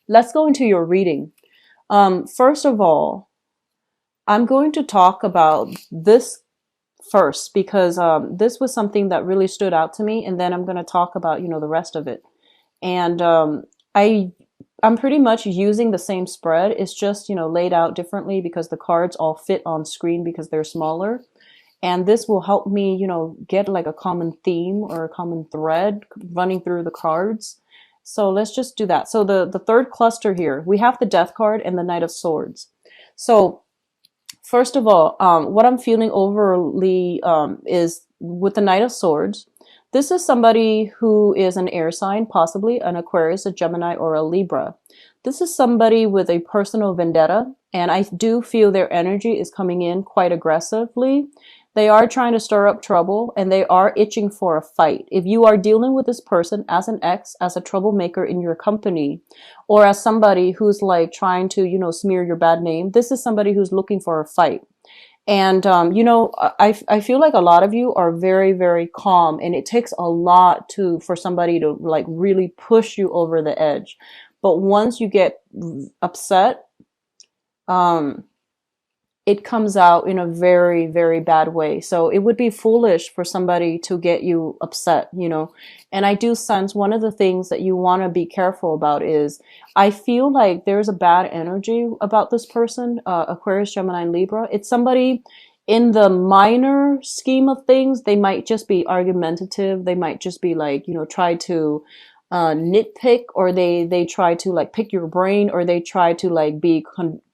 let's go into your reading. First of all, I'm going to talk about this first because this was something that really stood out to me, and then I'm going to talk about, the rest of it. And I I'm pretty much using the same spread. It's just, laid out differently because the cards all fit on screen because they're smaller. And this will help me, get like a common theme or a common thread running through the cards. So let's just do that. So the third cluster here, we have the Death card and the Knight of Swords. So first of all, what I'm feeling overly is with the Knight of Swords. This is somebody who is an air sign, possibly an Aquarius, a Gemini, or a Libra. This is somebody with a personal vendetta, and I do feel their energy is coming in quite aggressively. They are trying to stir up trouble, and they are itching for a fight. If you are dealing with this person as an ex, as a troublemaker in your company, or as somebody who's like trying to, smear your bad name, this is somebody who's looking for a fight. And, I feel like a lot of you are very, very calm, and it takes a lot for somebody to like really push you over the edge. But once you get upset, um, it comes out in a very, very bad way. So it would be foolish for somebody to get you upset. And I do sense one of the things that you want to be careful about is I feel like there's a bad energy about this person, Aquarius, Gemini, and Libra. It's somebody in the minor scheme of things. They might just be argumentative. They might just be like, try to nitpick, or they try to like pick your brain, or they try to like be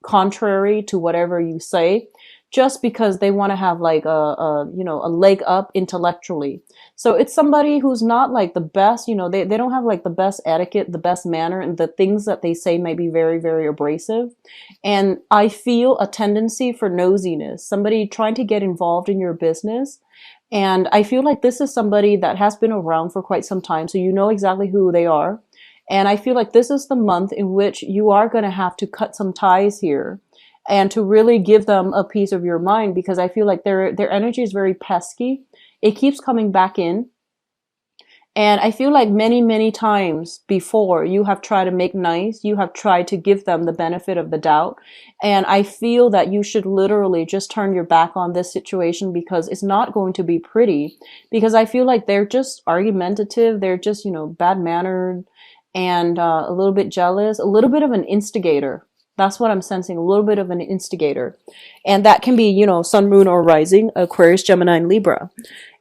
contrary to whatever you say, just because they want to have like a leg up intellectually. So it's somebody who's not like the best, they don't have like the best etiquette, the best manner, and the things that they say may be very, very abrasive. And I feel a tendency for nosiness, somebody trying to get involved in your business. And I feel like this is somebody that has been around for quite some time, so you know exactly who they are. And I feel like this is the month in which you are going to have to cut some ties here and to really give them a piece of your mind, because I feel like their energy is very pesky. It keeps coming back in. And I feel like many, many times before you have tried to make nice, you have tried to give them the benefit of the doubt. And I feel that you should literally just turn your back on this situation, because it's not going to be pretty. Because I feel like they're just argumentative. They're just, bad mannered, and a little bit jealous, a little bit of an instigator. That's what I'm sensing, a little bit of an instigator. And that can be, sun, moon, or rising, Aquarius, Gemini, and Libra.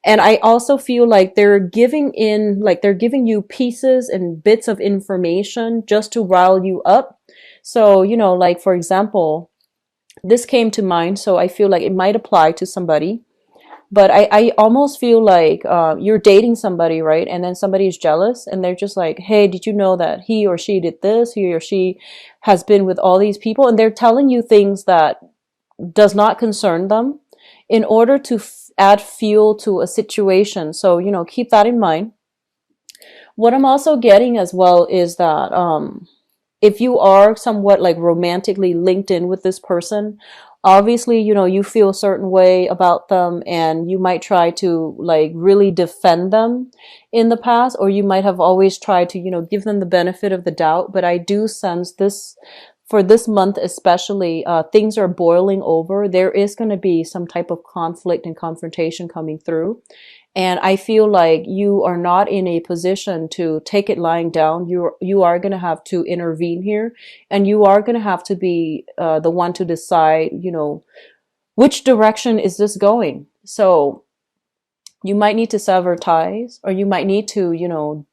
And I also feel like they're giving you pieces and bits of information just to rile you up. So, like for example, this came to mind, so I feel like it might apply to somebody. But I almost feel like you're dating somebody, right? And then somebody is jealous, and they're just like, hey, did you know that he or she did this? He or she has been with all these people. And they're telling you things that does not concern them in order to add fuel to a situation. So, keep that in mind. What I'm also getting as well is that if you are somewhat like romantically linked in with this person, obviously, you feel a certain way about them, and you might try to like really defend them in the past, or you might have always tried to, give them the benefit of the doubt. But I do sense this for this month especially, things are boiling over. There is going to be some type of conflict and confrontation coming through. And I feel like you are not in a position to take it lying down. You are going to have to intervene here, and you are going to have to be the one to decide, which direction is this going. So you might need to sever ties, or you might need to,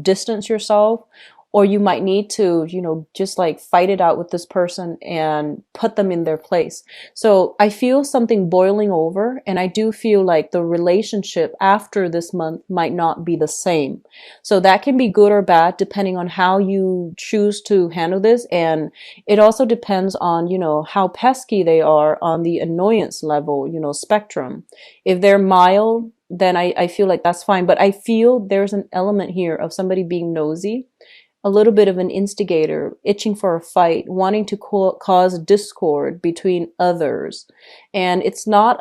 distance yourself, or you might need to, just like fight it out with this person and put them in their place. So I feel something boiling over, and I do feel like the relationship after this month might not be the same. So that can be good or bad depending on how you choose to handle this. And it also depends on, how pesky they are on the annoyance level, spectrum. If they're mild, then I feel like that's fine. But I feel there's an element here of somebody being nosy. a little bit of an instigator, itching for a fight, wanting to cause discord between others. And it's not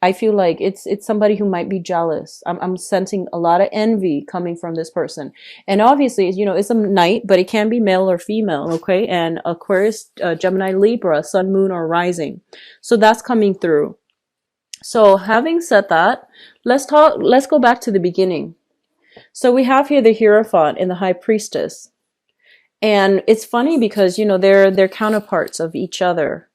I feel like it's somebody who might be jealous. I'm sensing a lot of envy coming from this person. And obviously, it's a night, but it can be male or female, okay? And Aquarius, Gemini, Libra, sun, moon, or rising. So that's coming through. So having said that, let's go back to the beginning. So we have here the Hierophant and the High Priestess. And it's funny because, they're counterparts of each other.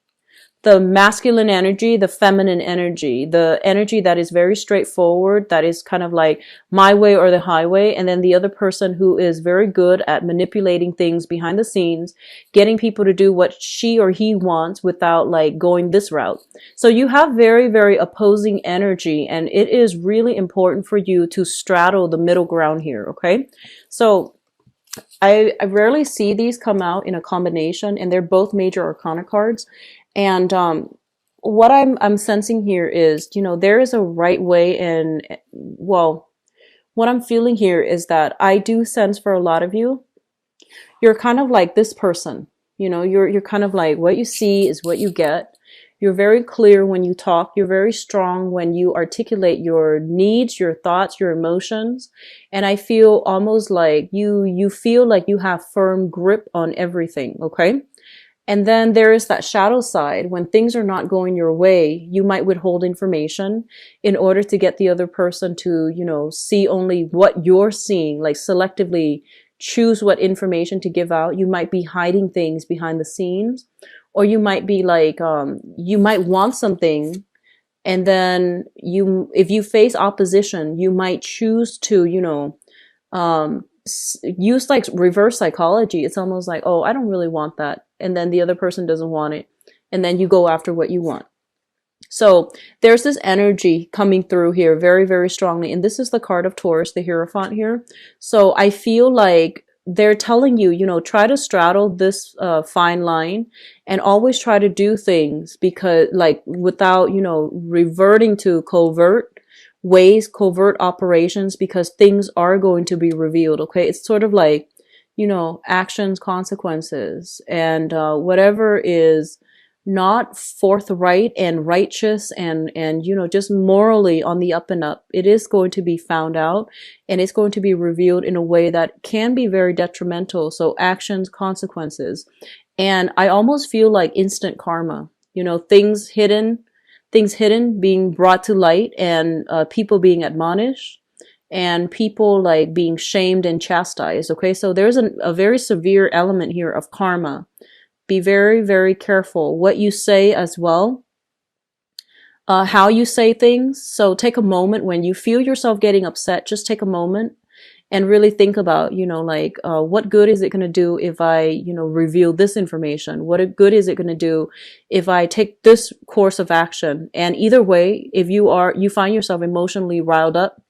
The masculine energy, the feminine energy, the energy that is very straightforward, that is kind of like my way or the highway. And then the other person who is very good at manipulating things behind the scenes, getting people to do what she or he wants without like going this route. So you have very, very opposing energy, and it is really important for you to straddle the middle ground here. Okay. So I rarely see these come out in a combination, and they're both major arcana cards. And what I'm sensing here is, there is a right way, and well, what I'm feeling here is that I do sense for a lot of you, you're kind of like this person. You're kind of like, what you see is what you get. You're very clear when you talk. You're very strong when you articulate your needs, your thoughts, your emotions. And I feel almost like you feel like you have firm grip on everything. Okay. And then there is that shadow side. When things are not going your way, you might withhold information in order to get the other person to, see only what you're seeing, like selectively choose what information to give out. You might be hiding things behind the scenes, or you might be like, you might want something. And then if you face opposition, you might choose to, use like reverse psychology. It's almost like, oh, I don't really want that. And then the other person doesn't want it. And then you go after what you want. So there's this energy coming through here very, very strongly. And this is the card of Taurus, the Hierophant here. So I feel like they're telling you, try to straddle this fine line and always try to do things because like without, reverting to covert ways, covert operations, because things are going to be revealed. Okay. It's sort of like, actions, consequences, and whatever is not forthright and righteous and just morally on the up and up, it is going to be found out, and it's going to be revealed in a way that can be very detrimental. So actions, consequences. And I almost feel like instant karma, things hidden being brought to light, and people being admonished, and people like being shamed and chastised. Okay. So there's a very severe element here of karma. Be very, very careful what you say as well. How you say things. So take a moment when you feel yourself getting upset, just take a moment and really think about, what good is it going to do if I, reveal this information? What good is it going to do if I take this course of action? And either way, if you find yourself emotionally riled up,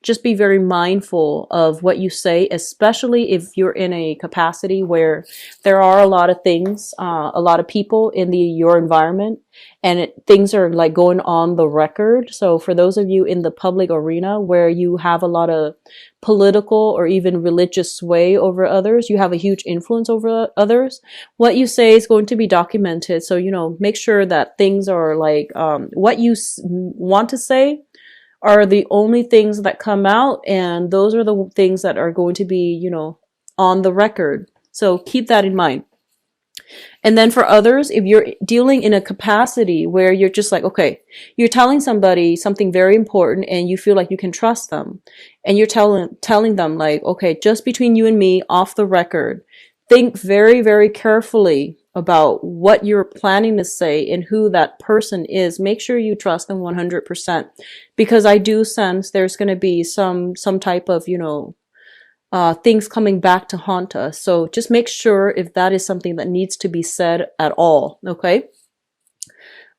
just be very mindful of what you say, especially if you're in a capacity where there are a lot of things, a lot of people in your environment, and things are like going on the record. So for those of you in the public arena where you have a lot of political or even religious sway over others, you have a huge influence over others, what you say is going to be documented. So, make sure that things are like, what you want to say are the only things that come out, and those are the things that are going to be, on the record. So keep that in mind. And then for others, if you're dealing in a capacity where you're just like, okay, you're telling somebody something very important and you feel like you can trust them, and you're telling them like, okay, just between you and me, off the record, think very, very carefully about what you're planning to say and who that person is. Make sure you trust them 100%, because I do sense there's going to be some type of, things coming back to haunt us. So just make sure if that is something that needs to be said at all. Okay.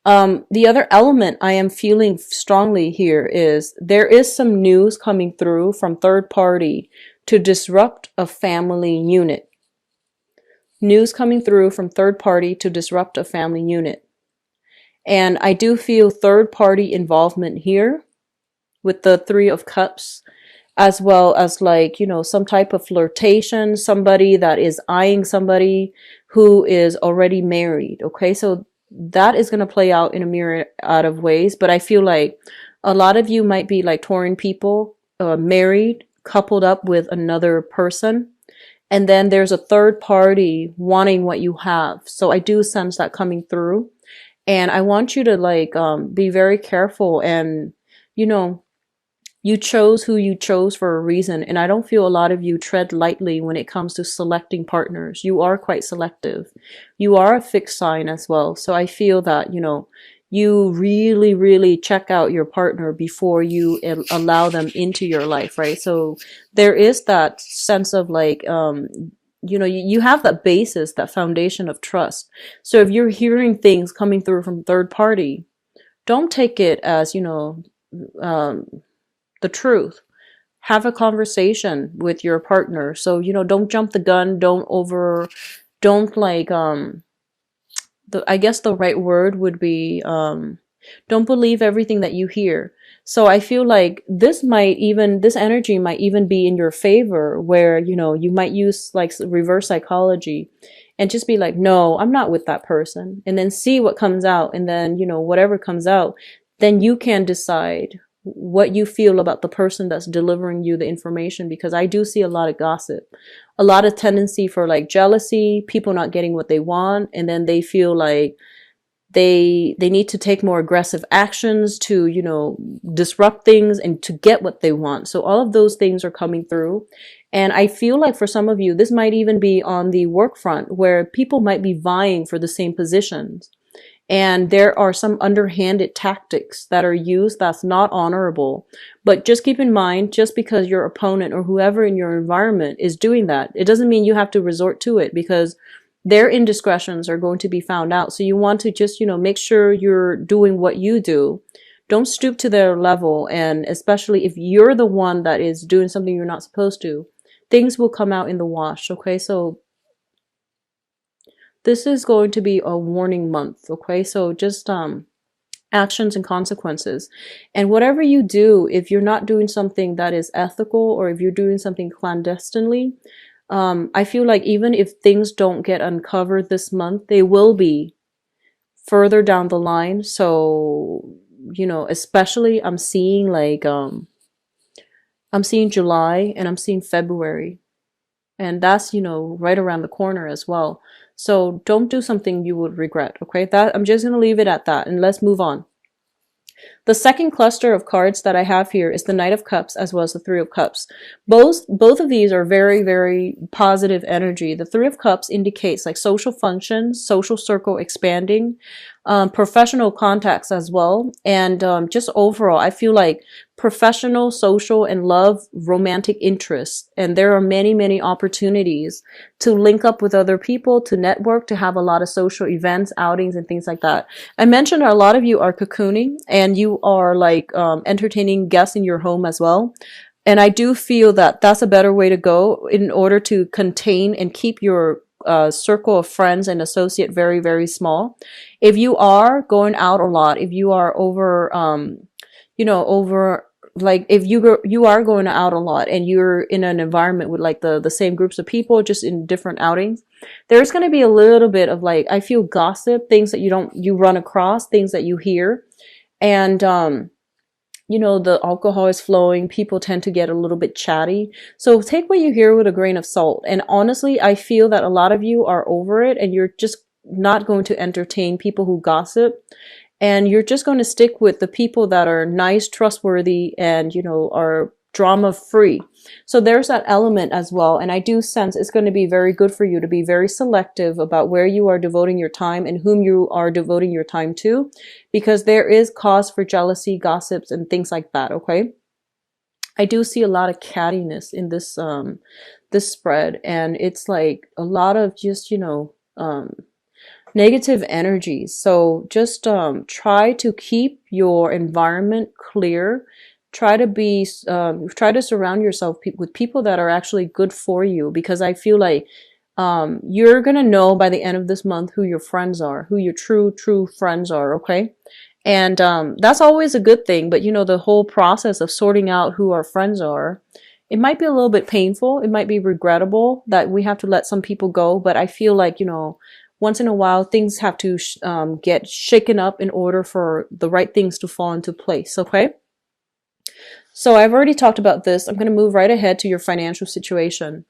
The other element I am feeling strongly here is there is some news coming through from third party to disrupt a family unit. News coming through from third party to disrupt a family unit. And I do feel third party involvement here with the Three of Cups. as well as like, some type of flirtation, somebody that is eyeing somebody who is already married. Okay. So that is going to play out in a myriad of ways. But I feel like a lot of you might be like Tauran people, married, coupled up with another person. And then there's a third party wanting what you have. So I do sense that coming through. And I want you to like, be very careful and, you know, you chose who you chose for a reason, and I don't feel a lot of you tread lightly when it comes to selecting partners. You are quite selective. You are a fixed sign as well. So I feel that, you really, really check out your partner before you allow them into your life, right? So there is that sense of like, you have that basis, that foundation of trust. So if you're hearing things coming through from third party, don't take it as, um, the truth. Have a conversation with your partner. So, don't jump the gun. Don't like, I guess the right word would be, don't believe everything that you hear. So I feel like this energy might even be in your favor where, you might use like reverse psychology and just be like, no, I'm not with that person. And then see what comes out. And then, whatever comes out, then you can decide what you feel about the person that's delivering you the information, because I do see a lot of gossip, a lot of tendency for like jealousy, people not getting what they want, and then they feel like they need to take more aggressive actions to, disrupt things and to get what they want. So all of those things are coming through. And I feel like for some of you, this might even be on the work front where people might be vying for the same positions. And there are some underhanded tactics that are used that's not honorable. But just keep in mind, just because your opponent or whoever in your environment is doing that, it doesn't mean you have to resort to it, because their indiscretions are going to be found out. So you want to just, make sure you're doing what you do. Don't stoop to their level. And especially if you're the one that is doing something you're not supposed to, things will come out in the wash. Okay. So this is going to be a warning month, okay? So just actions and consequences. And whatever you do, if you're not doing something that is ethical or if you're doing something clandestinely, I feel like even if things don't get uncovered this month, they will be further down the line. So, especially I'm seeing like, I'm seeing July and I'm seeing February. And that's, right around the corner as well. So don't do something you would regret, okay? I'm just going to leave it at that, and let's move on. The second cluster of cards that I have here is the Knight of Cups as well as the Three of Cups. Both of these are very, very positive energy. The Three of Cups indicates like social functions, social circle expanding, professional contacts as well. And just overall, I feel like professional, social, and love, romantic interests. And there are many, many opportunities to link up with other people, to network, to have a lot of social events, outings, and things like that. I mentioned a lot of you are cocooning and you are like entertaining guests in your home as well. And I do feel that that's a better way to go in order to contain and keep your circle of friends and associate very, very small. If you are going out a lot, if you are over, like if you are going out a lot and you're in an environment with like the same groups of people, just in different outings, there's going to be a little bit of like, I feel gossip, things that you run across, things that you hear. And, the alcohol is flowing. People tend to get a little bit chatty. So take what you hear with a grain of salt. And honestly, I feel that a lot of you are over it and you're just not going to entertain people who gossip. And you're just going to stick with the people that are nice, trustworthy, and, are drama free. So there's that element as well. And I do sense it's going to be very good for you to be very selective about where you are devoting your time and whom you are devoting your time to, because there is cause for jealousy, gossips, and things like that. Okay. I do see a lot of cattiness in this, this spread. And it's like a lot of just, negative energies. So just try to keep your environment clear. Try to surround yourself with people that are actually good for you, because I feel like you're gonna know by the end of this month who your friends are, who your true friends are. Okay. And that's always a good thing. But the whole process of sorting out who our friends are It might be a little bit painful. It might be regrettable that we have to let some people go, but I feel like, once in a while, things have to get shaken up in order for the right things to fall into place. Okay. So I've already talked about this. I'm going to move right ahead to your financial situation.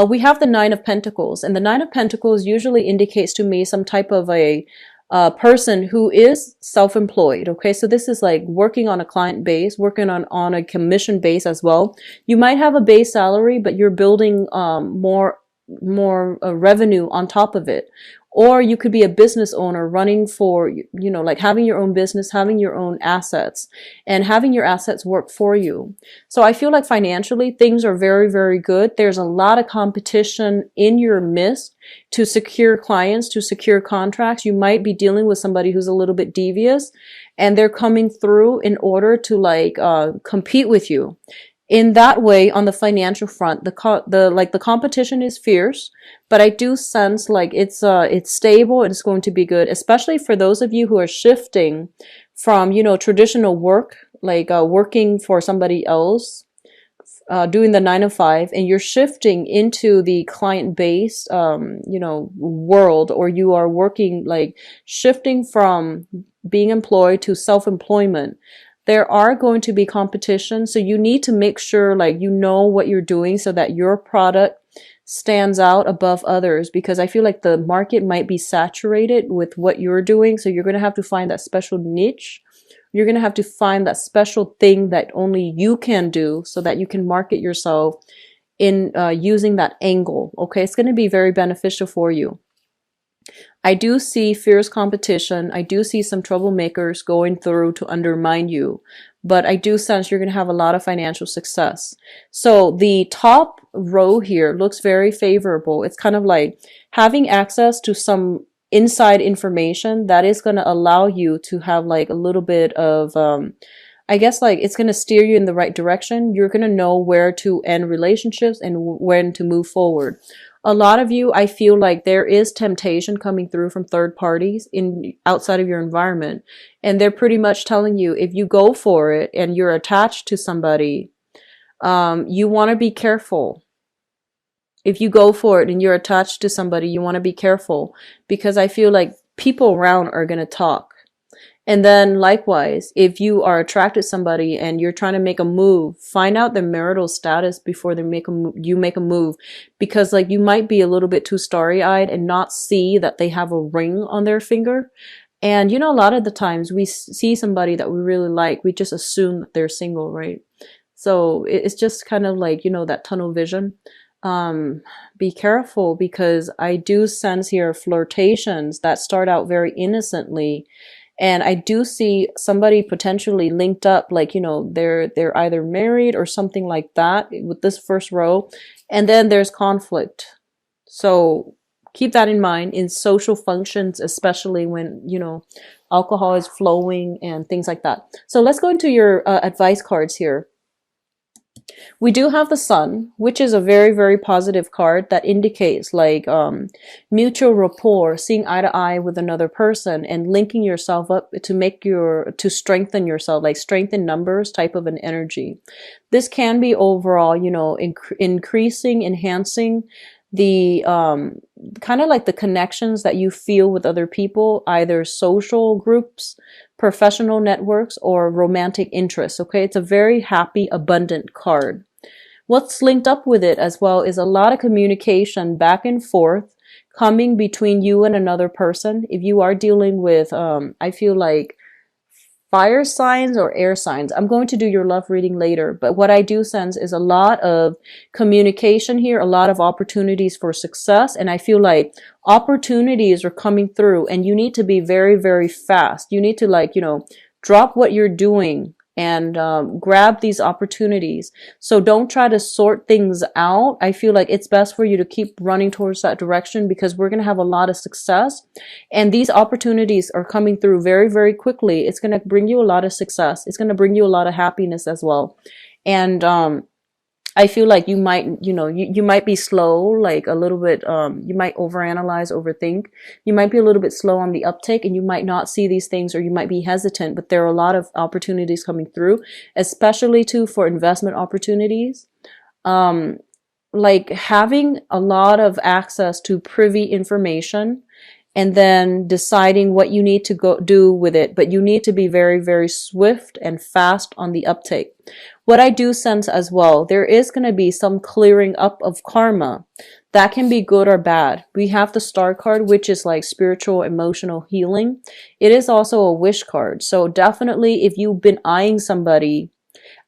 We have the Nine of Pentacles, and the Nine of Pentacles usually indicates to me some type of a person who is self-employed. Okay, so this is like working on a client base, working on a commission base as well. You might have a base salary, but you're building more revenue on top of it. Or you could be a business owner running for, like having your own business, having your own assets, and having your assets work for you. So I feel like financially things are very, very good. There's a lot of competition in your midst to secure clients, to secure contracts. You might be dealing with somebody who's a little bit devious, and they're coming through in order to compete with you. In that way, on the financial front, the competition is fierce, but I do sense like it's stable and it's going to be good, especially for those of you who are shifting from, traditional work, like working for somebody else, doing the 9 to 5, and you're shifting into the client-based, world, or you are working, like shifting from being employed to self-employment. There are going to be competition, so you need to make sure like you know what you're doing so that your product stands out above others, because I feel like the market might be saturated with what you're doing. So you're going to have to find that special niche. You're going to have to find that special thing that only you can do so that you can market yourself in using that angle. Okay, it's going to be very beneficial for you. I do see fierce competition. I do see some troublemakers going through to undermine you, but I do sense you're going to have a lot of financial success. So the top row here looks very favorable. It's kind of like having access to some inside information that is going to allow you to have like a little bit of, I guess like it's going to steer you in the right direction. You're going to know where to end relationships and when to move forward. A lot of you, I feel like there is temptation coming through from third parties outside of your environment. And they're pretty much telling you, if you go for it and you're attached to somebody, you want to be careful. If you go for it and you're attached to somebody, you want to be careful, because I feel like people around are going to talk. And then likewise, if you are attracted to somebody and you're trying to make a move, find out their marital status before you make a move, because like you might be a little bit too starry-eyed and not see that they have a ring on their finger. And a lot of the times we see somebody that we really like, we just assume that they're single, right? So it's just kind of like, that tunnel vision. Be careful, because I do sense here flirtations that start out very innocently. And I do see somebody potentially linked up, like, they're either married or something like that with this first row. And then there's conflict. So keep that in mind in social functions, especially when, alcohol is flowing and things like that. So let's go into your advice cards here. We do have the Sun, which is a very, very positive card that indicates like mutual rapport, seeing eye to eye with another person and linking yourself up to strengthen yourself, like strength in numbers type of an energy. This can be overall, increasing, enhancing the kind of like the connections that you feel with other people, either social groups, professional networks, or romantic interests. Okay, it's a very happy, abundant card. What's linked up with it as well is a lot of communication back and forth coming between you and another person. If you are dealing with, I feel like fire signs or air signs. I'm going to do your love reading later, but what I do sense is a lot of communication here, a lot of opportunities for success. And I feel like opportunities are coming through and you need to be very, very fast. You need to drop what you're doing and grab these opportunities. So don't try to sort things out. I feel like it's best for you to keep running towards that direction, because we're going to have a lot of success. And these opportunities are coming through very, very quickly. It's going to bring you a lot of success. It's going to bring you a lot of happiness as well. And I feel like you might, you might be slow, like a little bit, you might overanalyze, overthink. You might be a little bit slow on the uptake and you might not see these things, or you might be hesitant, but there are a lot of opportunities coming through, especially too for investment opportunities. Um, like having a lot of access to privy information and then deciding what you need to go do with it. But you need to be very, very swift and fast on the uptake. What I do sense as well, there is going to be some clearing up of karma. That can be good or bad. We have the star card, which is like spiritual, emotional healing. It is also a wish card. So definitely if you've been eyeing somebody,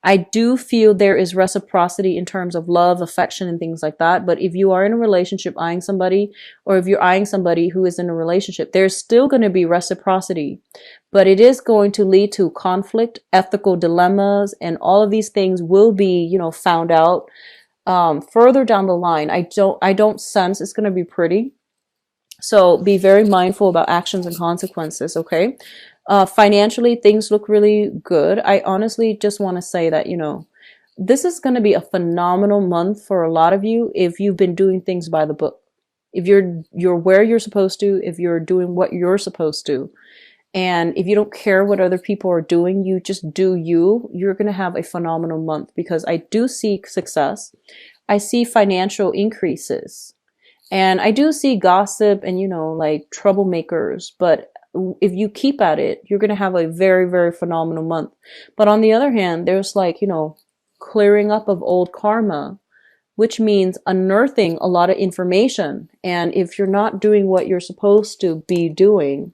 I do feel there is reciprocity in terms of love, affection, and things like that. But if you are in a relationship eyeing somebody, or if you're eyeing somebody who is in a relationship, there's still going to be reciprocity. But it is going to lead to conflict, ethical dilemmas, and all of these things will be, found out further down the line. I don't sense it's going to be pretty. So be very mindful about actions and consequences, okay? Financially, things look really good. I honestly just want to say that, this is going to be a phenomenal month for a lot of you if you've been doing things by the book. If you're where you're supposed to, if you're doing what you're supposed to, and if you don't care what other people are doing, you just do you, you're going to have a phenomenal month because I do see success. I see financial increases. And I do see gossip and, like troublemakers, but if you keep at it, you're going to have a very, very phenomenal month. But on the other hand, there's like, clearing up of old karma, which means unearthing a lot of information. And if you're not doing what you're supposed to be doing,